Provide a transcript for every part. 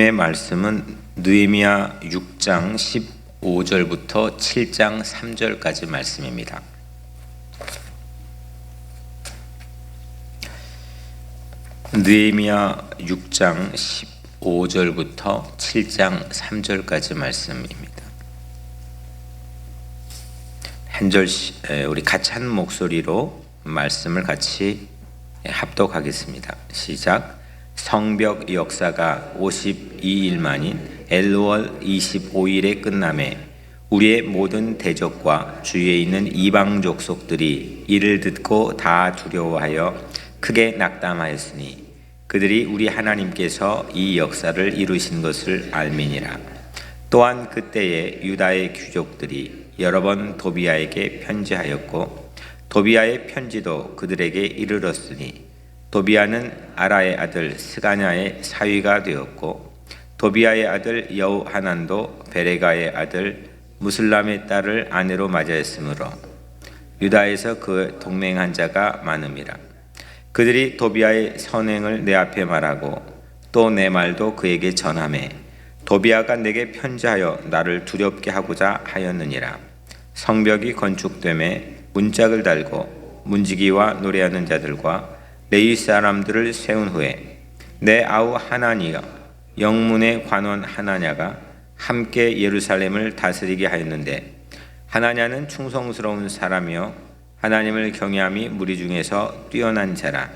오늘의 말씀은 느헤미야 6장 15절부터 7장 3절까지 말씀입니다. 느헤미야 6장 15절부터 7장 3절까지 말씀입니다. 한 절씩 우리 같이 한 목소리로 말씀을 같이 합독하겠습니다. 시작. 성벽 역사가 52일 만인 엘월 25일에 끝남에 우리의 모든 대적과 주위에 있는 이방 족속들이 이를 듣고 다 두려워하여 크게 낙담하였으니 그들이 우리 하나님께서 이 역사를 이루신 것을 알미니라. 또한 그때에 유다의 귀족들이 여러 번 도비아에게 편지하였고 도비아의 편지도 그들에게 이르렀으니 도비아는 아라의 아들 스가냐의 사위가 되었고 도비아의 아들 여호하난도 베레가의 아들 무슬람의 딸을 아내로 맞이했으므로 유다에서 그 동맹한 자가 많음이라. 그들이 도비아의 선행을 내 앞에 말하고 또 내 말도 그에게 전하매 도비아가 내게 편지하여 나를 두렵게 하고자 하였느니라. 성벽이 건축되매 문짝을 달고 문지기와 노래하는 자들과 레위 사람들을 세운 후에 내 아우 하나니여 영문의 관원 하나냐가 함께 예루살렘을 다스리게 하였는데 하나냐는 충성스러운 사람이요 하나님을 경외함이 무리 중에서 뛰어난 자라.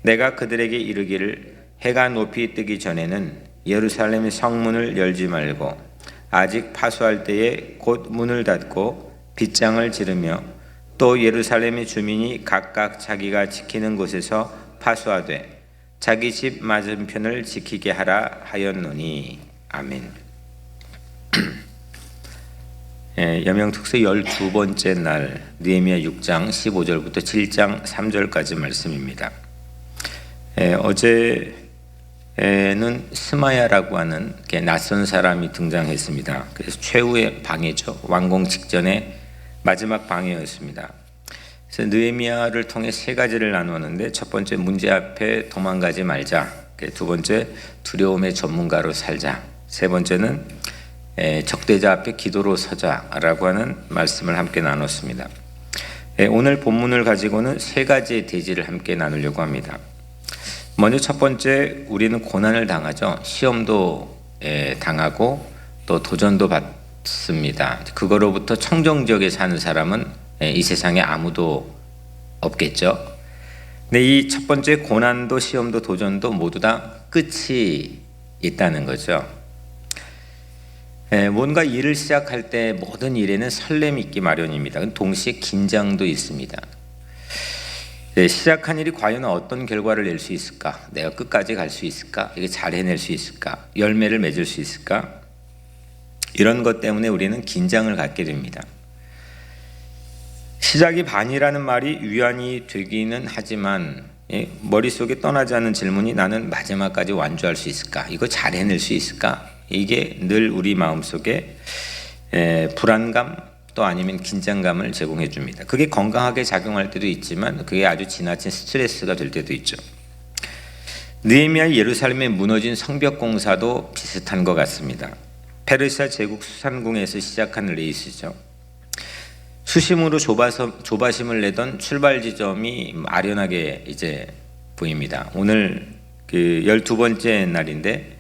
내가 그들에게 이르기를 해가 높이 뜨기 전에는 예루살렘의 성문을 열지 말고 아직 파수할 때에 곧 문을 닫고 빗장을 지르며 또 예루살렘의 주민이 각각 자기가 지키는 곳에서 파수하되 자기 집 맞은편을 지키게 하라 하였노니. 아멘. 여명특서 12번째 날 느헤미야 6장 15절부터 7장 3절까지 말씀입니다. 어제는 스마야라고 하는 낯선 사람이 등장했습니다. 그래서 최후의 방해죠. 완공 직전에 마지막 방해였습니다. 그래서 느헤미야를 통해 세 가지를 나누었는데 첫 번째 문제 앞에 도망가지 말자, 두 번째 두려움의 전문가로 살자, 세 번째는 적대자 앞에 기도로 서자라고 하는 말씀을 함께 나눴습니다. 오늘 본문을 가지고는 세 가지의 대지를 함께 나누려고 합니다. 먼저 첫 번째, 우리는 고난을 당하죠. 시험도 당하고 또 도전도 받습니다. 그거로부터 청정지역에 사는 사람은 이 세상에 아무도 없겠죠. 근데 이 첫 번째 고난도 시험도 도전도 모두 다 끝이 있다는 거죠. 뭔가 일을 시작할 때 모든 일에는 설렘이 있기 마련입니다. 동시에 긴장도 있습니다. 시작한 일이 과연 어떤 결과를 낼 수 있을까? 내가 끝까지 갈 수 있을까? 이게 잘 해낼 수 있을까? 열매를 맺을 수 있을까? 이런 것 때문에 우리는 긴장을 갖게 됩니다. 시작이 반이라는 말이 위안이 되기는 하지만 머릿속에 떠나지 않는 질문이 나는 마지막까지 완주할 수 있을까? 이거 잘 해낼 수 있을까? 이게 늘 우리 마음속에 불안감 또 아니면 긴장감을 제공해 줍니다. 그게 건강하게 작용할 때도 있지만 그게 아주 지나친 스트레스가 될 때도 있죠. 느헤미야 예루살렘에 무너진 성벽 공사도 비슷한 것 같습니다. 페르시아 제국 수산궁에서 시작한 레이스죠. 수심으로 조바심을 내던 출발 지점이 아련하게 이제 보입니다. 오늘 그 12번째 날인데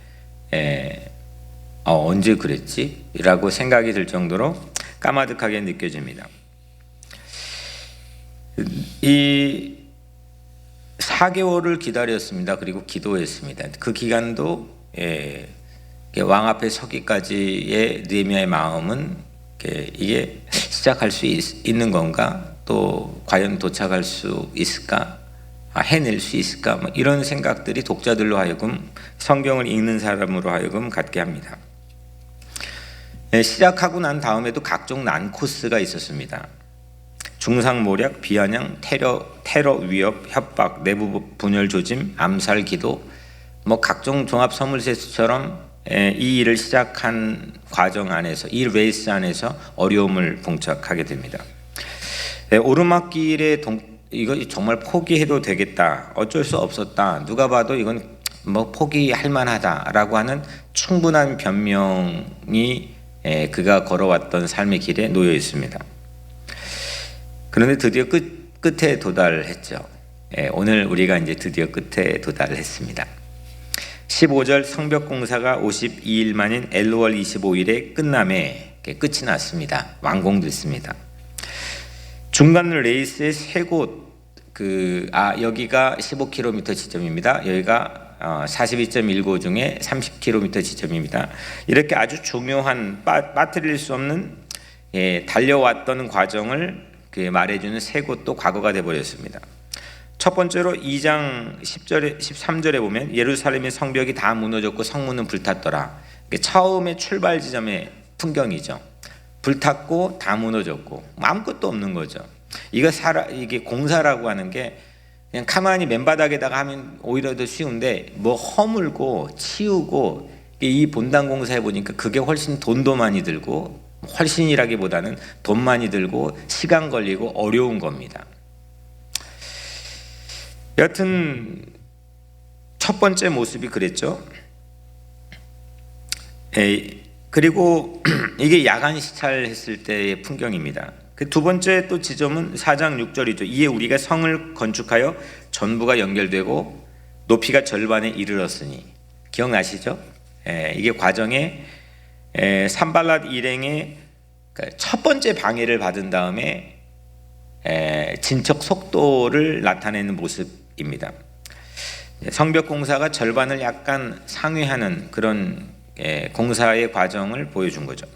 언제 그랬지? 라고 생각이 들 정도로 까마득하게 느껴집니다. 이 4개월을 기다렸습니다. 그리고 기도했습니다. 그 기간도 왕 앞에 서기까지의 느헤미야의 마음은 이게 시작할 수 있는 건가? 또 과연 도착할 수 있을까? 해낼 수 있을까? 이런 생각들이 독자들로 하여금 성경을 읽는 사람으로 하여금 갖게 합니다. 시작하고 난 다음에도 각종 난코스가 있었습니다. 중상모략, 비아냥, 테러 위협, 협박, 내부 분열 조짐, 암살 기도, 각종 종합 선물세트처럼 이 일을 시작한 과정 안에서, 이 레이스 안에서 어려움을 봉착하게 됩니다. 오르막길에 이거 정말 포기해도 되겠다, 어쩔 수 없었다, 누가 봐도 이건 뭐 포기할 만하다라고 하는 충분한 변명이 그가 걸어왔던 삶의 길에 놓여 있습니다. 그런데 드디어 끝에 도달했죠. 오늘 우리가 이제 드디어 끝에 도달했습니다. 15절 성벽 공사가 52일 만인 엘루월 25일에 끝남에 끝이 났습니다. 완공됐습니다. 중간 레이스의 세 곳, 여기가 15km 지점입니다. 여기가 42.19 중에 30km 지점입니다. 이렇게 아주 중요한 빠뜨릴 수 없는 달려왔던 과정을 말해주는 세 곳도 과거가 되어버렸습니다. 첫 번째로 2장 10절에 13절에 보면 예루살렘의 성벽이 다 무너졌고 성문은 불탔더라. 처음에 출발 지점의 풍경이죠. 불탔고 다 무너졌고 아무것도 없는 거죠. 이게 공사라고 하는 게 그냥 가만히 맨바닥에다가 하면 오히려 더 쉬운데 뭐 허물고 치우고 이 본당 공사해 보니까 그게 훨씬 돈도 많이 들고 훨씬이라기보다는 돈 많이 들고 시간 걸리고 어려운 겁니다. 여하튼 첫 번째 모습이 그랬죠. 그리고 이게 야간 시찰했을 때의 풍경입니다. 그 두 번째 또 지점은 4장 6절이죠. 이에 우리가 성을 건축하여 전부가 연결되고 높이가 절반에 이르렀으니. 기억나시죠? 이게 과정에 산발랏 일행의 첫 번째 방해를 받은 다음에 진척 속도를 나타내는 모습입니다. 성벽 공사가 절반을 약간 상회하는 그런 공사의 과정을 보여준 거죠.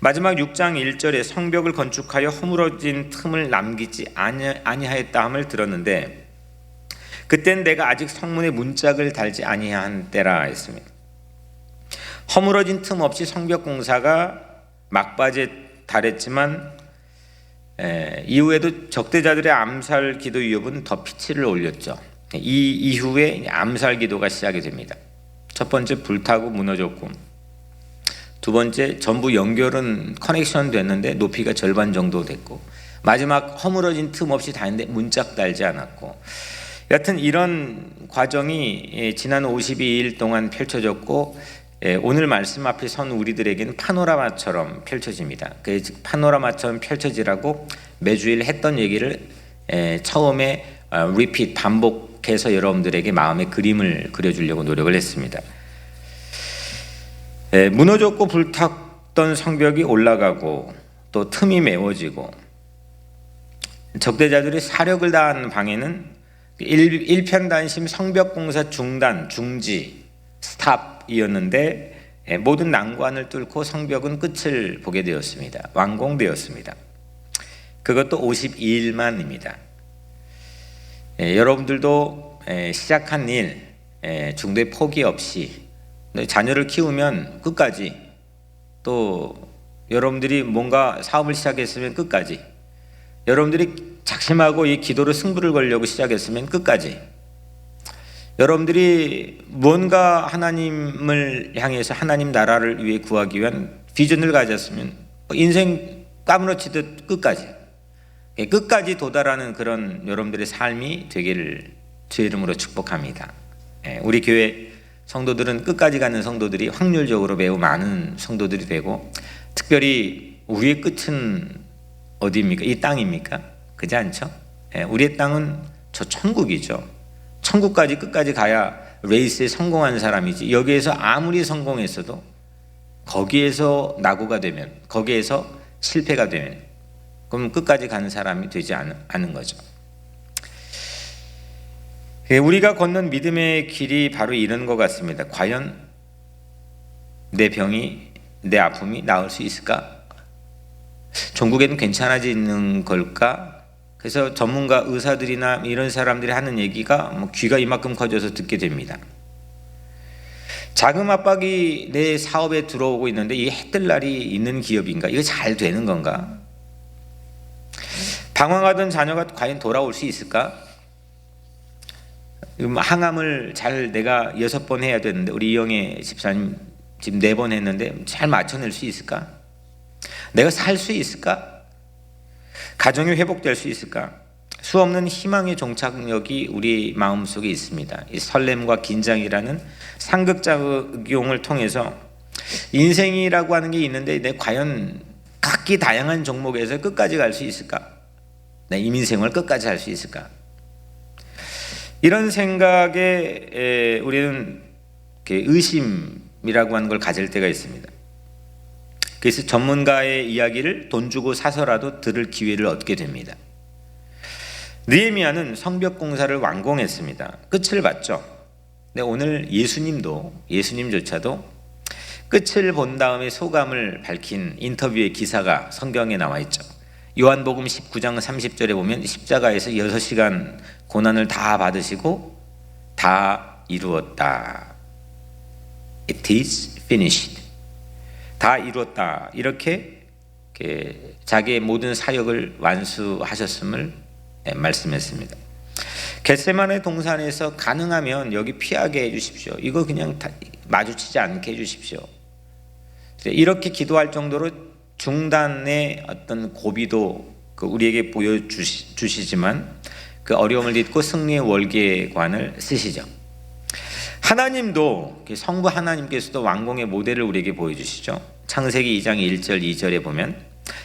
마지막 6장 1절에 성벽을 건축하여 허물어진 틈을 남기지 아니하였다 함을 들었는데 그땐 내가 아직 성문에 문짝을 달지 아니한 때라 했습니다. 허물어진 틈 없이 성벽 공사가 막바지에 달했지만 이후에도 적대자들의 암살 기도 위협은 더 피치를 올렸죠. 이 이후에 암살 기도가 시작이 됩니다. 첫 번째 불타고 무너졌고 두 번째 전부 연결은 커넥션 됐는데 높이가 절반 정도 됐고 마지막 허물어진 틈 없이 다 했는데 문짝 달지 않았고 여하튼 이런 과정이 지난 52일 동안 펼쳐졌고 오늘 말씀 앞에 선 우리들에게는 파노라마처럼 펼쳐집니다. 그 파노라마처럼 펼쳐지라고 매주일 했던 얘기를 처음에 리핏 반복해서 여러분들에게 마음의 그림을 그려주려고 노력을 했습니다. 무너졌고 불탔던 성벽이 올라가고 또 틈이 메워지고 적대자들이 사력을 다한 방해는 일편단심 성벽공사 중단, 중지, 스탑이었는데 모든 난관을 뚫고 성벽은 끝을 보게 되었습니다. 완공되었습니다. 그것도 52일 만입니다. 여러분들도 시작한 일 중도에 포기 없이 자녀를 키우면 끝까지 또 여러분들이 뭔가 사업을 시작했으면 끝까지 여러분들이 작심하고 이 기도로 승부를 걸려고 시작했으면 끝까지 여러분들이 뭔가 하나님을 향해서 하나님 나라를 위해 구하기 위한 비전을 가졌으면 인생 까무러치듯 끝까지 도달하는 그런 여러분들의 삶이 되기를 주의 이름으로 축복합니다. 우리 교회 성도들은 끝까지 가는 성도들이 확률적으로 매우 많은 성도들이 되고 특별히 우리의 끝은 어디입니까? 이 땅입니까? 그렇지 않죠? 우리의 땅은 저 천국이죠. 천국까지 끝까지 가야 레이스에 성공한 사람이지 여기에서 아무리 성공했어도 거기에서 낙오가 되면 거기에서 실패가 되면 그럼 끝까지 가는 사람이 되지 않은 거죠. 우리가 걷는 믿음의 길이 바로 이런 것 같습니다. 과연 내 병이 내 아픔이 나을 수 있을까? 종국에는 괜찮아지는 걸까? 그래서 전문가 의사들이나 이런 사람들이 하는 얘기가 귀가 이만큼 커져서 듣게 됩니다. 자금 압박이 내 사업에 들어오고 있는데 이 해뜰 날이 있는 기업인가? 이거 잘 되는 건가? 방황하던 자녀가 과연 돌아올 수 있을까? 항암을 잘 내가 6번 해야 되는데 우리 이영애 집사님 지금 4번 했는데 잘 맞춰낼 수 있을까? 내가 살 수 있을까? 가정이 회복될 수 있을까? 수없는 희망의 종착역이 우리 마음속에 있습니다. 이 설렘과 긴장이라는 상극작용을 통해서 인생이라고 하는 게 있는데 내 과연 각기 다양한 종목에서 끝까지 갈 수 있을까? 내 인생을 끝까지 할 수 있을까? 이런 생각에 우리는 의심이라고 하는 걸 가질 때가 있습니다. 그래서 전문가의 이야기를 돈 주고 사서라도 들을 기회를 얻게 됩니다. 느헤미야는 성벽 공사를 완공했습니다. 끝을 봤죠. 근데 오늘 예수님조차도 끝을 본 다음에 소감을 밝힌 인터뷰의 기사가 성경에 나와 있죠. 요한복음 19장 30절에 보면 십자가에서 6시간 고난을 다 받으시고 다 이루었다. It is finished. 다 이루었다. 이렇게 자기의 모든 사역을 완수하셨음을 말씀했습니다. 겟세마네 동산에서 가능하면 여기 피하게 해주십시오. 이거 그냥 마주치지 않게 해주십시오. 이렇게 기도할 정도로 중단의 어떤 고비도 우리에게 보여주시지만 그 어려움을 딛고 승리의 월계관을 쓰시죠. 하나님도 성부 하나님께서도 완공의 모델을 우리에게 보여주시죠. 창세기 2장 1절 2절에 보면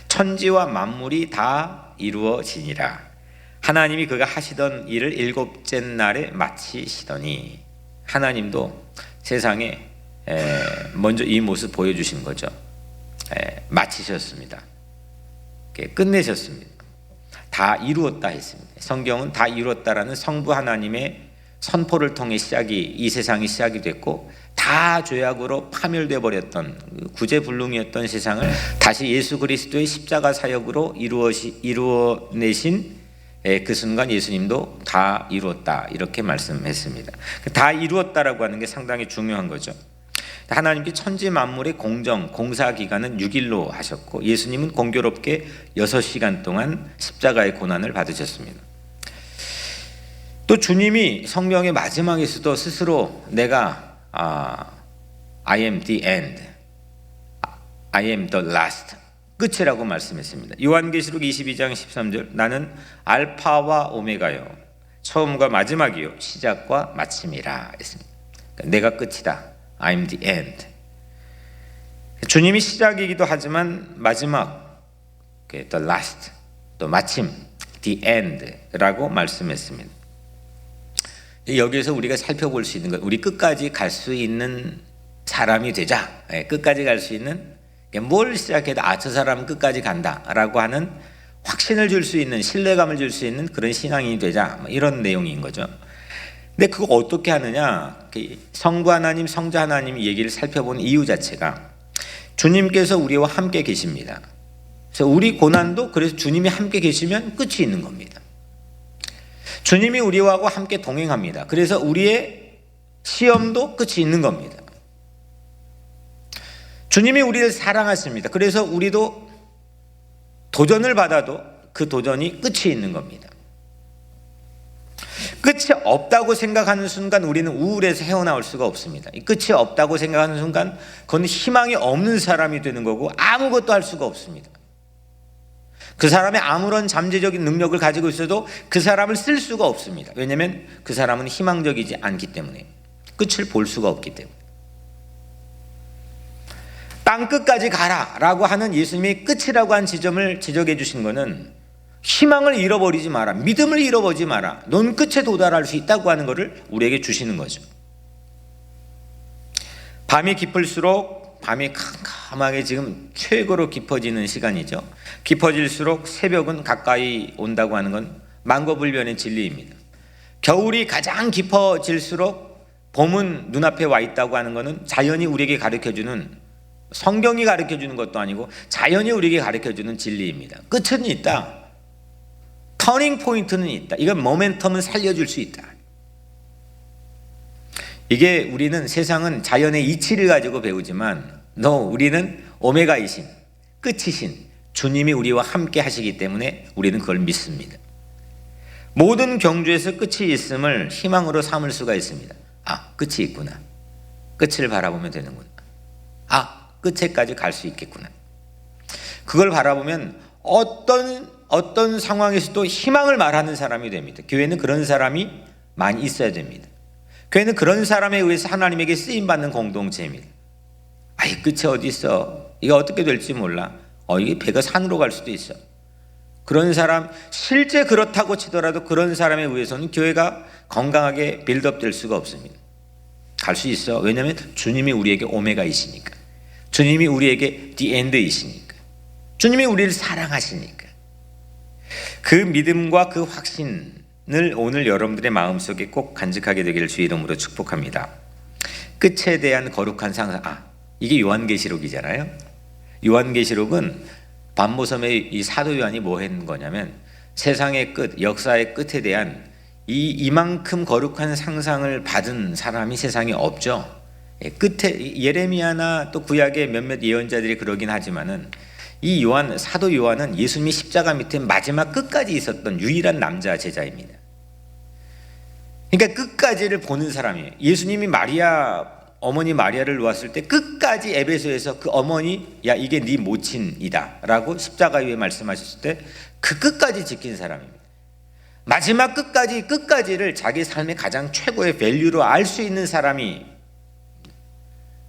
천지와 만물이 다 이루어지니라. 하나님이 그가 하시던 일을 일곱째 날에 마치시더니 하나님도 세상에 먼저 이 모습 보여주신 거죠. 마치셨습니다. 끝내셨습니다. 다 이루었다 했습니다. 성경은 다 이루었다라는 성부 하나님의 선포를 통해 이 세상이 시작이 됐고 다 죄악으로 파멸되어 버렸던 구제불능이었던 세상을 다시 예수 그리스도의 십자가 사역으로 이루어내신 그 순간 예수님도 다 이루었다 이렇게 말씀했습니다. 다 이루었다라고 하는 게 상당히 중요한 거죠. 하나님께 천지 만물의 공사 기간은 6일로 하셨고 예수님은 공교롭게 6시간 동안 십자가의 고난을 받으셨습니다. 또 주님이 성경의 마지막에서도 스스로 내가 I am the end, I am the last, 끝이라고 말씀했습니다. 요한계시록 22장 13절 나는 알파와 오메가요 처음과 마지막이요 시작과 마침이라 했습니다. 내가 끝이다. I am the end. 주님이 시작이기도 하지만 마지막, the last, 또 마침, the end라고 말씀했습니다. 여기에서 우리가 살펴볼 수 있는 것, 우리 끝까지 갈 수 있는 사람이 되자. 끝까지 갈 수 있는, 뭘 시작해도 저 사람은 끝까지 간다라고 하는 확신을 줄 수 있는, 신뢰감을 줄 수 있는 그런 신앙인이 되자. 이런 내용인 거죠. 근데 그거 어떻게 하느냐? 성부 하나님, 성자 하나님 얘기를 살펴본 이유 자체가 주님께서 우리와 함께 계십니다. 그래서 우리 고난도 그래서 주님이 함께 계시면 끝이 있는 겁니다. 주님이 우리와 함께 동행합니다. 그래서 우리의 시험도 끝이 있는 겁니다. 주님이 우리를 사랑하십니다. 그래서 우리도 도전을 받아도 그 도전이 끝이 있는 겁니다. 끝이 없다고 생각하는 순간 우리는 우울해서 헤어나올 수가 없습니다. 끝이 없다고 생각하는 순간 그건 희망이 없는 사람이 되는 거고 아무것도 할 수가 없습니다. 그 사람이 아무런 잠재적인 능력을 가지고 있어도 그 사람을 쓸 수가 없습니다. 왜냐하면 그 사람은 희망적이지 않기 때문에, 끝을 볼 수가 없기 때문에. 땅 끝까지 가라 라고 하는 예수님이 끝이라고 한 지점을 지적해 주신 것은 희망을 잃어버리지 마라, 믿음을 잃어버리지 마라, 넌 끝에 도달할 수 있다고 하는 것을 우리에게 주시는 거죠. 밤이 깊을수록, 밤이 캄캄하게 지금 최고로 깊어지는 시간이죠. 깊어질수록 새벽은 가까이 온다고 하는 건 만고불변의 진리입니다. 겨울이 가장 깊어질수록 봄은 눈앞에 와 있다고 하는 것은 자연이 우리에게 가르쳐주는, 성경이 가르쳐주는 것도 아니고 자연이 우리에게 가르쳐주는 진리입니다. 끝은 있다. 터닝 포인트는 있다. 이건 모멘텀은 살려줄 수 있다. 이게 우리는 세상은 자연의 이치를 가지고 배우지만 우리는 오메가이신, 끝이신 주님이 우리와 함께 하시기 때문에 우리는 그걸 믿습니다. 모든 경주에서 끝이 있음을 희망으로 삼을 수가 있습니다. 끝이 있구나. 끝을 바라보면 되는구나. 끝에까지 갈 수 있겠구나. 그걸 바라보면 어떤 상황에서도 희망을 말하는 사람이 됩니다. 교회는 그런 사람이 많이 있어야 됩니다. 교회는 그런 사람에 의해서 하나님에게 쓰임받는 공동체입니다. 아이, 끝이 어디 있어? 이게 어떻게 될지 몰라. 이게 배가 산으로 갈 수도 있어. 그런 사람, 실제 그렇다고 치더라도 그런 사람에 의해서는 교회가 건강하게 빌드업 될 수가 없습니다. 갈 수 있어. 왜냐하면 주님이 우리에게 오메가이시니까. 주님이 우리에게 디 엔드이시니까. 주님이 우리를 사랑하시니까. 그 믿음과 그 확신을 오늘 여러분들의 마음속에 꼭 간직하게 되기를 주의 이름으로 축복합니다. 끝에 대한 거룩한 상상. 이게 요한계시록이잖아요. 요한계시록은 반모섬의 이 사도 요한이 뭐 했는 거냐면 세상의 끝, 역사의 끝에 대한 이만큼 거룩한 상상을 받은 사람이 세상에 없죠. 끝에 예레미야나 또 구약의 몇몇 예언자들이 그러긴 하지만은 이 요한, 사도 요한은 예수님이 십자가 밑에 마지막 끝까지 있었던 유일한 남자 제자입니다. 그러니까 끝까지를 보는 사람이에요. 예수님이 어머니 마리아를 놓았을 때 끝까지 에베소에서 그 어머니, 야 이게 네 모친이다 라고 십자가 위에 말씀하셨을 때 그 끝까지 지킨 사람입니다. 마지막 끝까지를 자기 삶의 가장 최고의 밸류로 알 수 있는 사람이,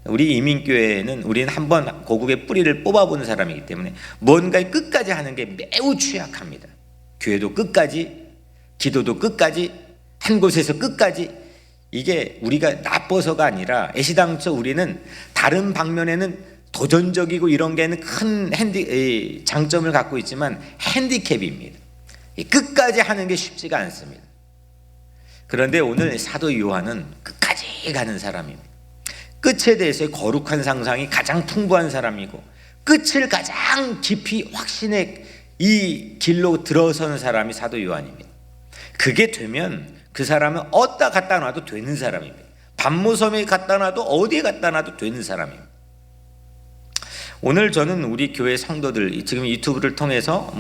우리 이민교회는 우리는 한번 고국의 뿌리를 뽑아보는 사람이기 때문에 뭔가의 끝까지 하는 게 매우 취약합니다. 교회도 끝까지, 기도도 끝까지, 한 곳에서 끝까지. 이게 우리가 나빠서가 아니라 애시당초 우리는 다른 방면에는 도전적이고 이런 게는 큰 장점을 갖고 있지만 핸디캡입니다. 끝까지 하는 게 쉽지가 않습니다. 그런데 오늘 사도 요한은 끝까지 가는 사람입니다. 끝에 대해서의 거룩한 상상이 가장 풍부한 사람이고 끝을 가장 깊이 확신의 이 길로 들어서는 사람이 사도 요한입니다. 그게 되면 그 사람은 어디다 갖다 놔도 되는 사람입니다. 반모섬에 갖다 놔도 어디에 갖다 놔도 되는 사람입니다. 오늘 저는 우리 교회 성도들, 지금 유튜브를 통해서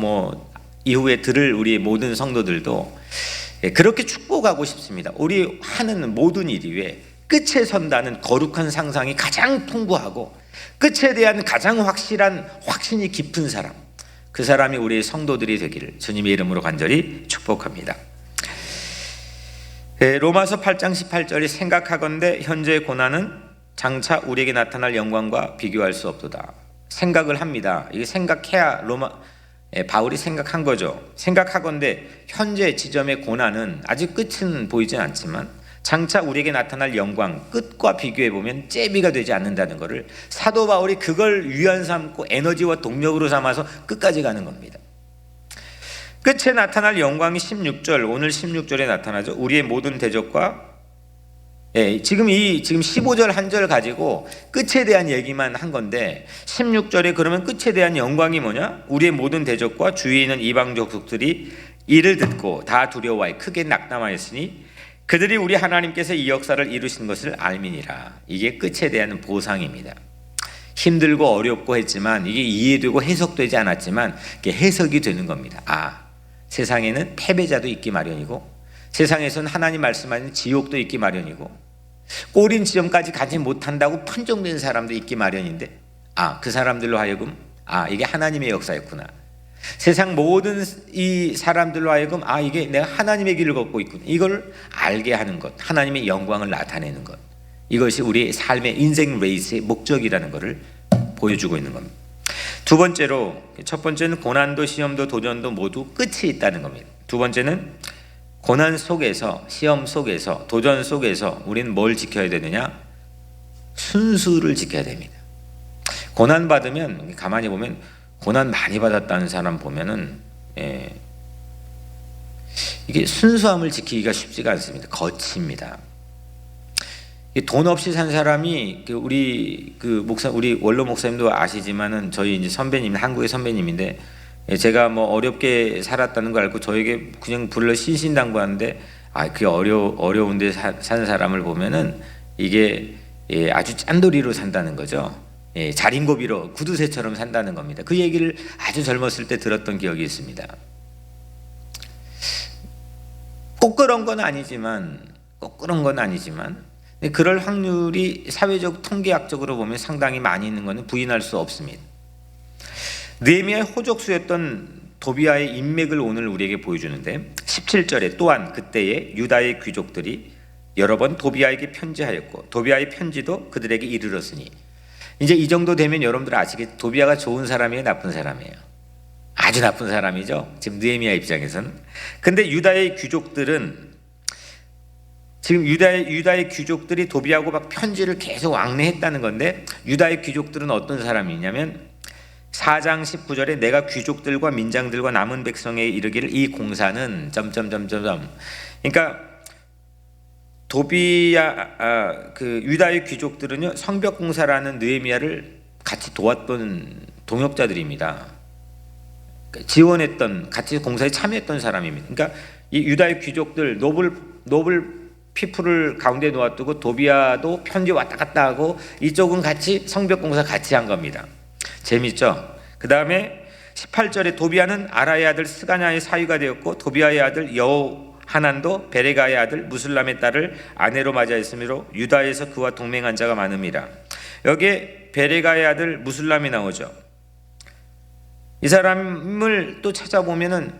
이후에 들을 우리 모든 성도들도 그렇게 축복하고 싶습니다. 우리 하는 모든 일 위에 끝에 선다는 거룩한 상상이 가장 풍부하고 끝에 대한 가장 확실한 확신이 깊은 사람, 그 사람이 우리 성도들이 되기를 주님의 이름으로 간절히 축복합니다. 로마서 8장 18절이 생각하건대 현재의 고난은 장차 우리에게 나타날 영광과 비교할 수 없도다. 생각을 합니다. 이게 생각해야 바울이 생각한 거죠. 생각하건대 현재 지점의 고난은 아직 끝은 보이지 않지만 장차 우리에게 나타날 영광, 끝과 비교해 보면 째비가 되지 않는다는 것을 사도 바울이 그걸 위안 삼고 에너지와 동력으로 삼아서 끝까지 가는 겁니다. 끝에 나타날 영광이 16절, 오늘 16절에 나타나죠. 우리의 모든 대적과 지금 15절 한 절 가지고 끝에 대한 얘기만 한 건데 16절에 그러면 끝에 대한 영광이 뭐냐? 우리의 모든 대적과 주위에 있는 이방 족속들이 이를 듣고 다 두려워하여 크게 낙담하였으니 그들이 우리 하나님께서 이 역사를 이루신 것을 알미니라. 이게 끝에 대한 보상입니다. 힘들고 어렵고 했지만 이게 이해되고 해석되지 않았지만 이게 해석이 되는 겁니다. 세상에는 패배자도 있기 마련이고 세상에서는 하나님 말씀하는 지옥도 있기 마련이고 꼬린 지점까지 가지 못한다고 판정된 사람도 있기 마련인데 그 사람들로 하여금 이게 하나님의 역사였구나. 세상 모든 이 사람들로 하여금 이게 내가 하나님의 길을 걷고 있구나. 이걸 알게 하는 것, 하나님의 영광을 나타내는 것, 이것이 우리의 삶의 인생 레이스의 목적이라는 것을 보여주고 있는 겁니다. 두 번째로, 첫 번째는 고난도 시험도 도전도 모두 끝이 있다는 겁니다. 두 번째는 고난 속에서, 시험 속에서, 도전 속에서 우리는 뭘 지켜야 되느냐? 순수를 지켜야 됩니다. 고난 받으면, 가만히 보면 고난 많이 받았다는 사람 보면은 이게 순수함을 지키기가 쉽지가 않습니다. 거칩니다. 돈 없이 산 사람이 우리 원로 목사님도 아시지만은 저희 이제 선배님, 한국의 선배님인데 제가 어렵게 살았다는 걸 알고 저에게 그냥 불러 신신당부하는데 그게 어려운데 산 사람을 보면은 이게 아주 짠돌이로 산다는 거죠. 자린고비로 구두쇠처럼 산다는 겁니다. 그 얘기를 아주 젊었을 때 들었던 기억이 있습니다. 꼭 그런 건 아니지만 그럴 확률이 사회적 통계학적으로 보면 상당히 많이 있는 것은 부인할 수 없습니다. 느헤미야의 호족수였던 도비아의 인맥을 오늘 우리에게 보여주는데 17절에 또한 그때에 유다의 귀족들이 여러 번 도비아에게 편지하였고 도비아의 편지도 그들에게 이르렀으니, 이제 이 정도 되면 여러분들 아시겠죠? 도비아가 좋은 사람이에요, 나쁜 사람이에요? 아주 나쁜 사람이죠, 지금 느헤미야 입장에서는. 근데 유다의 귀족들은 지금 유다의 귀족들이 도비아하고 막 편지를 계속 왕래했다는 건데, 유다의 귀족들은 어떤 사람이냐면 4장 19절에 내가 귀족들과 민장들과 남은 백성에 이르기를 이 공사는 점점점점점. 그러니까 유다의 귀족들은요, 성벽 공사라는 느헤미야를 같이 도왔던 동역자들입니다. 지원했던, 같이 공사에 참여했던 사람입니다. 그러니까 이 유다의 귀족들, 노블 피플을 가운데 놓아두고 도비아도 편지 왔다 갔다 하고 이쪽은 같이 성벽 공사 같이 한 겁니다. 재밌죠? 그 다음에 18절에 도비아는 아라의 아들 스가냐의 사위가 되었고 도비아의 아들 여호하난도 베레가의 아들 무슬람의 딸을 아내로 맞이하였으므로 유다에서 그와 동맹한 자가 많음이라. 여기에 베레가의 아들 무슬람이 나오죠. 이 사람을 또 찾아보면은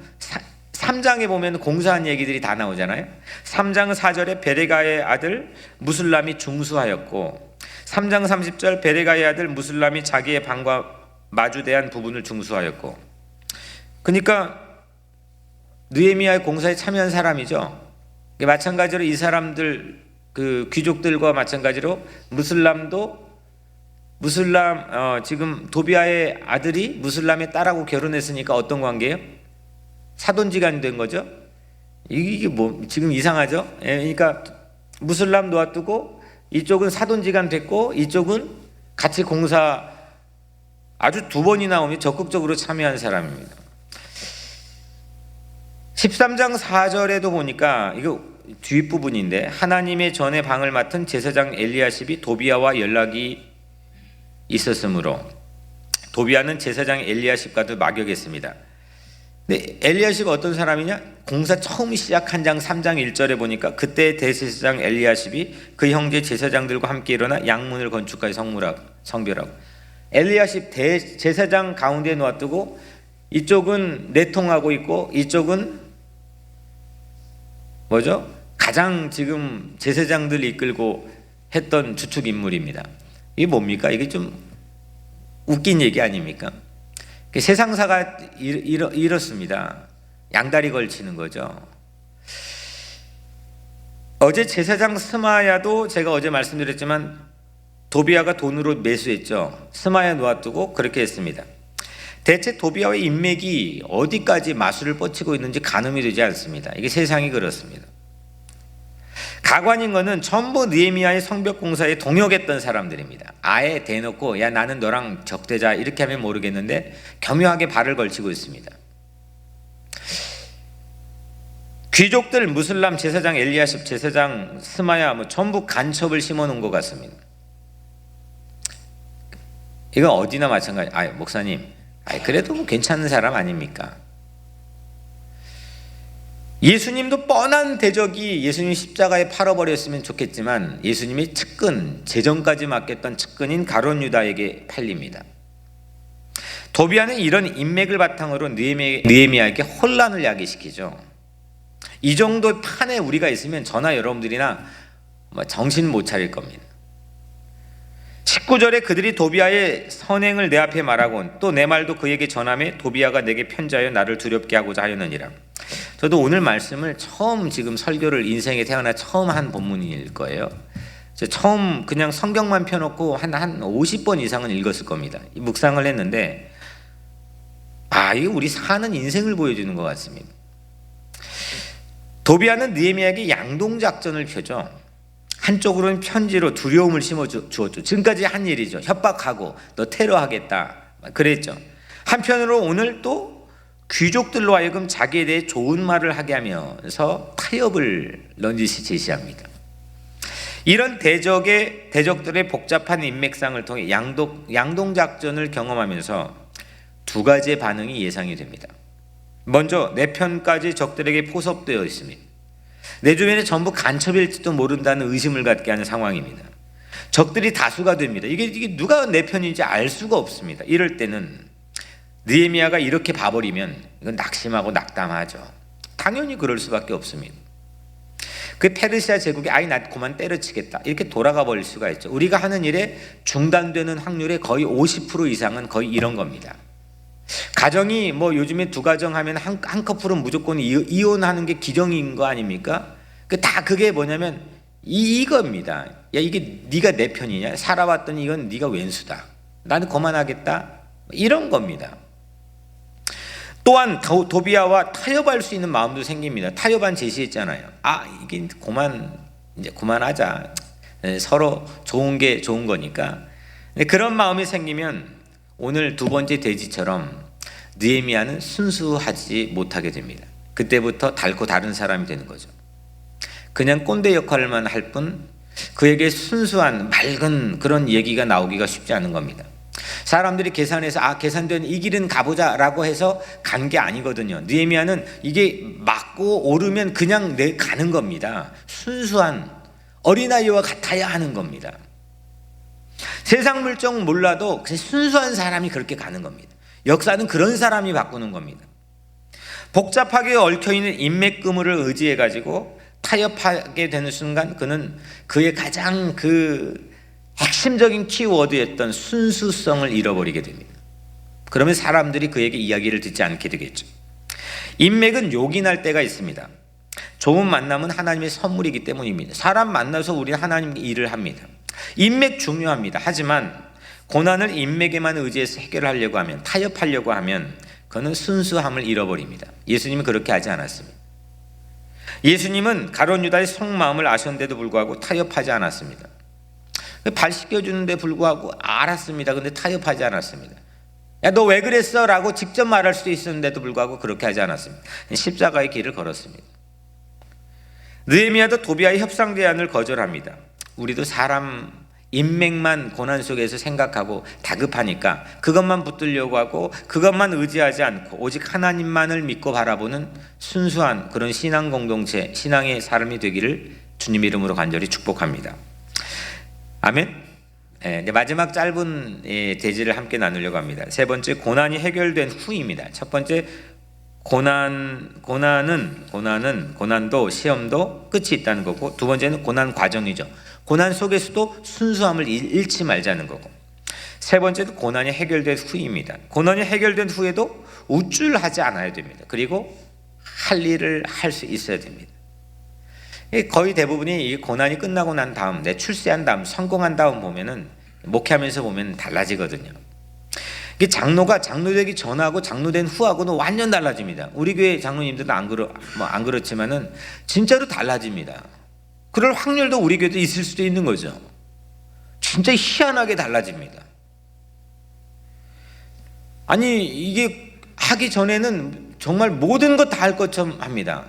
3장에 보면 공사한 얘기들이 다 나오잖아요. 3장 4절에 베레가의 아들 무슬람이 중수하였고, 3장 30절 베레가의 아들 무슬람이 자기의 방과 마주대한 부분을 중수하였고, 그러니까 느헤미야의 공사에 참여한 사람이죠. 마찬가지로 이 사람들, 그 귀족들과 마찬가지로 지금 도비아의 아들이 무슬람의 딸하고 결혼했으니까 어떤 관계예요? 사돈지간이 된 거죠. 이게 뭐 지금 이상하죠? 그러니까 무슬람 놓아두고 이쪽은 사돈지간 됐고 이쪽은 같이 공사 아주 두 번이나 오면 적극적으로 참여한 사람입니다. 13장 4절에도 보니까 이거 뒷부분인데, 하나님의 전의 방을 맡은 제사장 엘리야십이 도비아와 연락이 있었으므로 도비아는 제사장 엘리야십과도 막역했습니다. 근데 엘리야십이 어떤 사람이냐? 공사 처음 시작한 장 3장 1절에 보니까 그때 대제사장 엘리야십이 그 형제 제사장들과 함께 일어나 양문을 건축하여 성별하고, 엘리야십 대제사장 가운데 놓아두고 이쪽은 내통하고 있고 이쪽은 뭐죠? 가장 지금 제사장들 이끌고 했던 주축 인물입니다. 이게 뭡니까? 이게 좀 웃긴 얘기 아닙니까? 세상사가 이렇습니다. 양다리 걸치는 거죠. 어제 제사장 스마야도 제가 어제 말씀드렸지만 도비아가 돈으로 매수했죠. 스마야 놓아두고 그렇게 했습니다. 대체 도비아의 인맥이 어디까지 마술을 뻗치고 있는지 가늠이 되지 않습니다. 이게 세상이 그렇습니다. 가관인 거는 전부 느헤미야의 성벽 공사에 동역했던 사람들입니다. 아예 대놓고 야 나는 너랑 적대자 이렇게 하면 모르겠는데 교묘하게 발을 걸치고 있습니다. 귀족들, 무슬람, 제사장 엘리야십, 제사장 스마야 전부 간첩을 심어놓은 것 같습니다. 이건 어디나 마찬가지. 목사님, 그래도 뭐 괜찮은 사람 아닙니까? 예수님도 뻔한 대적이 예수님 십자가에 팔아버렸으면 좋겠지만 예수님의 측근, 재정까지 맡겼던 측근인 가룟 유다에게 팔립니다. 도비아는 이런 인맥을 바탕으로 느헤미야에게 혼란을 야기시키죠. 이 정도 판에 우리가 있으면 저나 여러분들이나 정신 못 차릴 겁니다. 19절에 그들이 도비아의 선행을 내 앞에 말하고 또 내 말도 그에게 전하매 도비아가 내게 편지하여 나를 두렵게 하고자 하였느니라. 저도 오늘 말씀을 지금 설교를 인생에 태어나 처음 한 본문일 거예요. 처음 그냥 성경만 펴놓고 한 50번 이상은 읽었을 겁니다. 묵상을 했는데 이게 우리 사는 인생을 보여주는 것 같습니다. 도비아는 느헤미야에게 양동작전을 펴죠. 한쪽으로는 편지로 두려움을 심어주었죠. 지금까지 한 일이죠. 협박하고 너 테러하겠다 그랬죠. 한편으로 오늘 또 귀족들로 하여금 자기에 대해 좋은 말을 하게 하면서 타협을 넌지시 제시합니다. 이런 대적들의 복잡한 인맥상을 통해 양동작전을 경험하면서 두 가지의 반응이 예상이 됩니다. 먼저 내 편까지 적들에게 포섭되어 있습니다. 내 주변에 전부 간첩일지도 모른다는 의심을 갖게 하는 상황입니다. 적들이 다수가 됩니다. 이게 누가 내 편인지 알 수가 없습니다. 이럴 때는 느헤미야가 이렇게 봐버리면 이건 낙심하고 낙담하죠. 당연히 그럴 수밖에 없습니다. 그 페르시아 제국이 아이 나 그만 때려치겠다 이렇게 돌아가 버릴 수가 있죠. 우리가 하는 일에 중단되는 확률의 거의 50% 이상은 거의 이런 겁니다. 가정이 뭐 요즘에 두 가정 하면 한 커플은 무조건 이혼하는 게 기정인 거 아닙니까? 그게 뭐냐면 이겁니다. 야, 이게 네가 내 편이냐? 살아왔더니 이건 네가 왼수다. 나는 그만하겠다. 이런 겁니다. 또한 도비아와 타협할 수 있는 마음도 생깁니다. 타협안 제시했잖아요. 이게 이제 그만하자. 서로 좋은 게 좋은 거니까. 그런 마음이 생기면 오늘 두 번째 돼지처럼 느헤미야는 순수하지 못하게 됩니다. 그때부터 닳고 다른 사람이 되는 거죠. 그냥 꼰대 역할만 할 뿐 그에게 순수한 맑은 그런 얘기가 나오기가 쉽지 않은 겁니다. 사람들이 계산해서 계산된 이 길은 가보자라고 해서 간 게 아니거든요. 느헤미야는 이게 맞고 오르면 그냥 가는 겁니다. 순수한 어린아이와 같아야 하는 겁니다. 세상 물정 몰라도 그냥 순수한 사람이 그렇게 가는 겁니다. 역사는 그런 사람이 바꾸는 겁니다. 복잡하게 얽혀있는 인맥 그물을 의지해 가지고 타협하게 되는 순간 그는 그의 가장 핵심적인 키워드였던 순수성을 잃어버리게 됩니다. 그러면 사람들이 그에게 이야기를 듣지 않게 되겠죠. 인맥은 요긴할 때가 있습니다. 좋은 만남은 하나님의 선물이기 때문입니다. 사람 만나서 우리는 하나님 일을 합니다. 인맥 중요합니다. 하지만 고난을 인맥에만 의지해서 해결하려고 하면, 타협하려고 하면 그는 순수함을 잃어버립니다. 예수님은 그렇게 하지 않았습니다. 예수님은 가룟 유다의 속마음을 아셨는데도 불구하고 타협하지 않았습니다. 발 씻겨주는데 불구하고 알았습니다. 근데 타협하지 않았습니다. 야, 너 왜 그랬어? 라고 직접 말할 수도 있었는데도 불구하고 그렇게 하지 않았습니다. 십자가의 길을 걸었습니다. 느헤미야도 도비아의 협상 제안을 거절합니다. 우리도 사람 인맥만 고난 속에서 생각하고 다급하니까 그것만 붙들려고 하고 그것만 의지하지 않고 오직 하나님만을 믿고 바라보는 순수한 그런 신앙 공동체, 신앙의 삶이 되기를 주님 이름으로 간절히 축복합니다. 아멘. 이제 마지막 짧은 대지를 함께 나누려고 합니다. 세 번째, 고난이 해결된 후입니다. 첫 번째, 고난도 시험도 끝이 있다는 거고, 두 번째는 고난 과정이죠. 고난 속에서도 순수함을 잃지 말자는 거고, 세 번째도 고난이 해결된 후입니다. 고난이 해결된 후에도 우쭐하지 않아야 됩니다. 그리고 할 일을 할 수 있어야 됩니다. 거의 대부분이 이 고난이 끝나고 난 다음, 내 출세한 다음, 성공한 다음 보면은, 목회하면서 보면 달라지거든요. 이게 장로가 장로되기 전하고 장로된 후하고는 완전 달라집니다. 우리 교회 장로님들은 안 그렇지만은 진짜로 달라집니다. 그럴 확률도 우리 교회도 있을 수도 있는 거죠. 진짜 희한하게 달라집니다. 아니, 이게 하기 전에는 정말 모든 것 다 할 것처럼 합니다.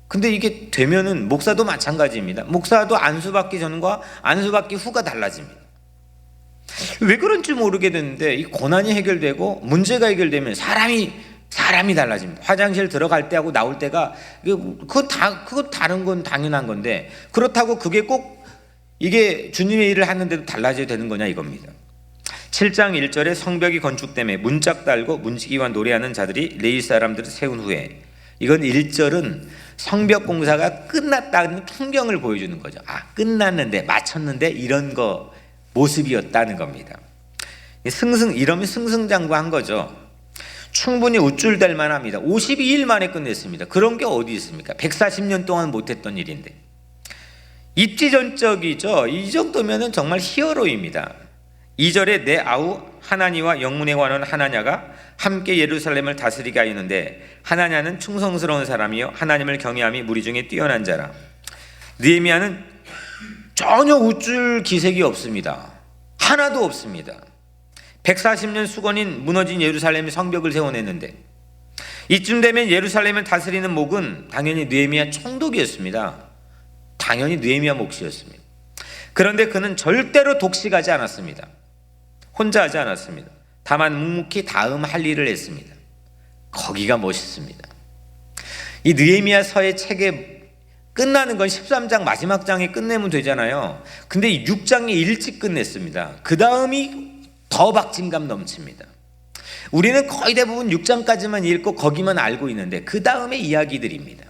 근데 이게 되면은 목사도 마찬가지입니다. 목사도 안수받기 전과 안수받기 후가 달라집니다. 왜 그런지 모르게 됐는데 이 고난이 해결되고 문제가 해결되면 사람이 달라집니다. 화장실 들어갈 때하고 나올 때가 그거 다른 건 당연한 건데 그렇다고 그게 꼭 이게 주님의 일을 하는데도 달라져야 되는 거냐 이겁니다. 7장 1절에 성벽이 건축됨에 문짝 달고 문지기와 노래하는 자들이 레위 사람들을 세운 후에, 이건 1절은 성벽 공사가 끝났다는 풍경을 보여주는 거죠. 끝났는데 마쳤는데 이런 거 모습이었다는 겁니다. 이러면 승승장구한 거죠. 충분히 우쭐댈 만합니다. 52일 만에 끝냈습니다. 그런 게 어디 있습니까? 140년 동안 못했던 일인데. 입지전적이죠. 이 정도면 정말 히어로입니다. 2절에 내 아우 하나니와 영문에 관한 하나냐가 함께 예루살렘을 다스리게 하였는데 하나냐는 충성스러운 사람이요 하나님을 경외함이 무리 중에 뛰어난 자라. 느헤미야는 전혀 우쭐 기색이 없습니다. 하나도 없습니다. 140년 수건인 무너진 예루살렘의 성벽을 세워냈는데, 이쯤 되면 예루살렘을 다스리는 목은 당연히 느헤미야 총독이었습니다. 당연히 느헤미야 몫이었습니다. 그런데 그는 절대로 독식하지 않았습니다. 혼자 하지 않았습니다. 다만 묵묵히 다음 할 일을 했습니다. 거기가 멋있습니다. 이 느헤미야서의 책에 끝나는 건 13장 마지막 장에 끝내면 되잖아요. 근데 이 6장이 일찍 끝냈습니다. 그 다음이 더 박진감 넘칩니다. 우리는 거의 대부분 6장까지만 읽고 거기만 알고 있는데 그 다음에 이야기들입니다.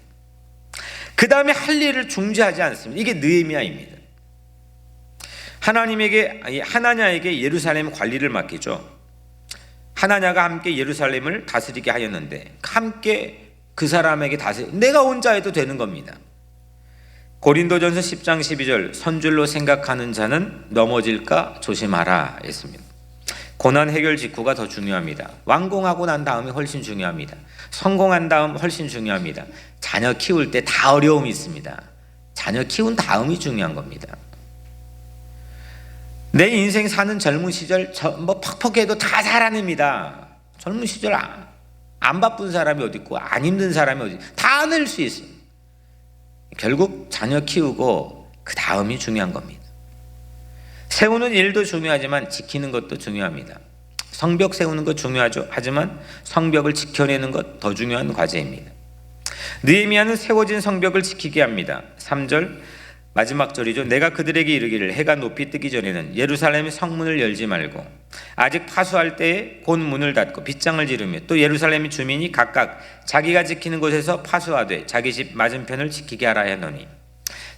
그 다음에 할 일을 중지하지 않습니다. 이게 느헤미야입니다. 하나냐에게 예루살렘 관리를 맡기죠. 하나냐가 함께 예루살렘을 다스리게 하였는데 함께 그 사람에게 내가 혼자 해도 되는 겁니다. 고린도전서 10장 12절 선줄로 생각하는 자는 넘어질까 조심하라 했습니다. 고난 해결 직후가 더 중요합니다. 완공하고 난 다음이 훨씬 중요합니다. 성공한 다음 훨씬 중요합니다. 자녀 키울 때 다 어려움이 있습니다. 자녀 키운 다음이 중요한 겁니다. 내 인생 사는 젊은 시절 퍽퍽해도 다 살아냅니다. 젊은 시절 안 바쁜 사람이 어디 있고 안 힘든 사람이 어디 있고 다 낼 수 있어요. 결국 자녀 키우고 그 다음이 중요한 겁니다. 세우는 일도 중요하지만 지키는 것도 중요합니다. 성벽 세우는 것 중요하죠. 하지만 성벽을 지켜내는 것 더 중요한 과제입니다. 느헤미야는 세워진 성벽을 지키게 합니다. 3절 마지막 절이죠. 내가 그들에게 이르기를 해가 높이 뜨기 전에는 예루살렘의 성문을 열지 말고 아직 파수할 때에 곧 문을 닫고 빗장을 지르며 또 예루살렘의 주민이 각각 자기가 지키는 곳에서 파수하되 자기 집 맞은편을 지키게 하라 하노니.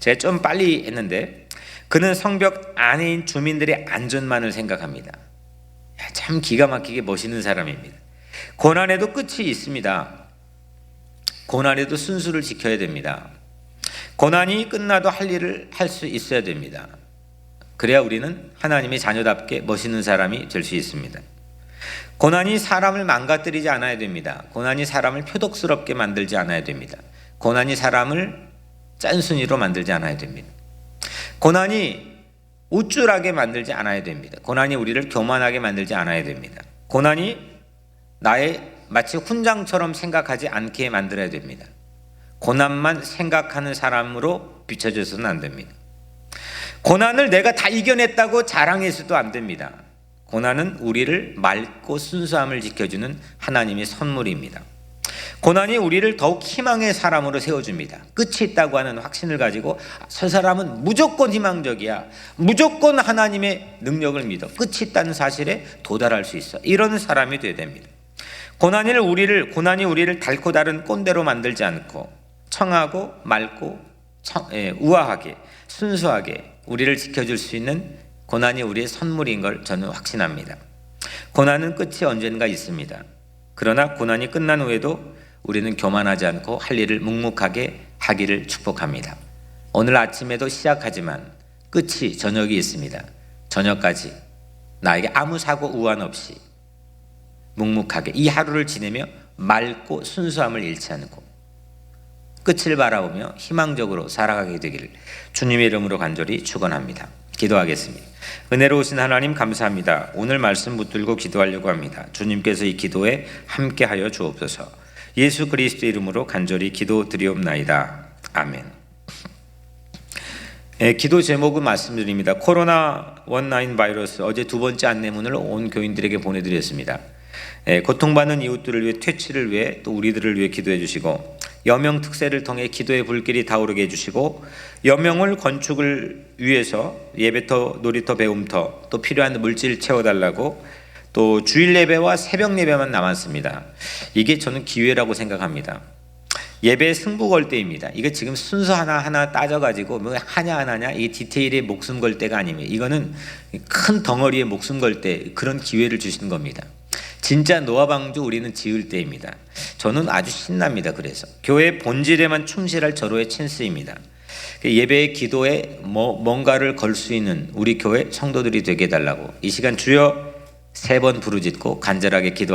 제가 좀 빨리 했는데 그는 성벽 안에인 주민들의 안전만을 생각합니다. 참 기가 막히게 멋있는 사람입니다. 고난에도 끝이 있습니다. 고난에도 순수를 지켜야 됩니다. 고난이 끝나도 할 일을 할 수 있어야 됩니다. 그래야 우리는 하나님의 자녀답게 멋있는 사람이 될 수 있습니다. 고난이 사람을 망가뜨리지 않아야 됩니다. 고난이 사람을 표독스럽게 만들지 않아야 됩니다. 고난이 사람을 짠순이로 만들지 않아야 됩니다. 고난이 우쭐하게 만들지 않아야 됩니다. 고난이 우리를 교만하게 만들지 않아야 됩니다. 고난이 나의 마치 훈장처럼 생각하지 않게 만들어야 됩니다. 고난만 생각하는 사람으로 비춰져서는 안 됩니다. 고난을 내가 다 이겨냈다고 자랑해서도 안 됩니다. 고난은 우리를 맑고 순수함을 지켜주는 하나님의 선물입니다. 고난이 우리를 더욱 희망의 사람으로 세워줍니다. 끝이 있다고 하는 확신을 가지고 저 사람은 무조건 희망적이야. 무조건 하나님의 능력을 믿어. 끝이 있다는 사실에 도달할 수 있어. 이런 사람이 되어야 됩니다. 고난이 우리를 달고 다른 꼰대로 만들지 않고 청하고 맑고 우아하게 순수하게 우리를 지켜줄 수 있는 고난이 우리의 선물인 걸 저는 확신합니다. 고난은 끝이 언젠가 있습니다. 그러나 고난이 끝난 후에도 우리는 교만하지 않고 할 일을 묵묵하게 하기를 축복합니다. 오늘 아침에도 시작하지만 끝이 저녁이 있습니다. 저녁까지 나에게 아무 사고 우환 없이 묵묵하게 이 하루를 지내며 맑고 순수함을 잃지 않고 끝을 바라보며 희망적으로 살아가게 되기를 주님의 이름으로 간절히 축원합니다. 기도하겠습니다. 은혜로우신 하나님 감사합니다. 오늘 말씀 붙들고 기도하려고 합니다. 주님께서 이 기도에 함께하여 주옵소서. 예수 그리스도의 이름으로 간절히 기도드리옵나이다. 아멘. 기도 제목은 말씀드립니다. 코로나19 바이러스 어제 두 번째 안내문을 온 교인들에게 보내드렸습니다. 고통받는 이웃들을 위해 퇴치를 위해 또 우리들을 위해 기도해 주시고 여명 특세를 통해 기도의 불길이 타오르게 해주시고 여명을 건축을 위해서 예배터, 놀이터, 배움터 또 필요한 물질 채워달라고 또 주일 예배와 새벽 예배만 남았습니다. 이게 저는 기회라고 생각합니다. 예배 승부 걸 때입니다. 이거 지금 순서 하나하나 따져가지고 뭐 하냐 이 디테일에 목숨 걸 때가 아닙니다. 이거는 큰 덩어리에 목숨 걸 때 그런 기회를 주시는 겁니다. 진짜 노아방주 우리는 지을 때입니다. 저는 아주 신납니다. 그래서 교회 본질에만 충실할 절호의 찬스입니다. 예배의 기도에 뭔가를 걸 수 있는 우리 교회 성도들이 되게 해달라고 이 시간 주여 3번 부르짖고 간절하게 기도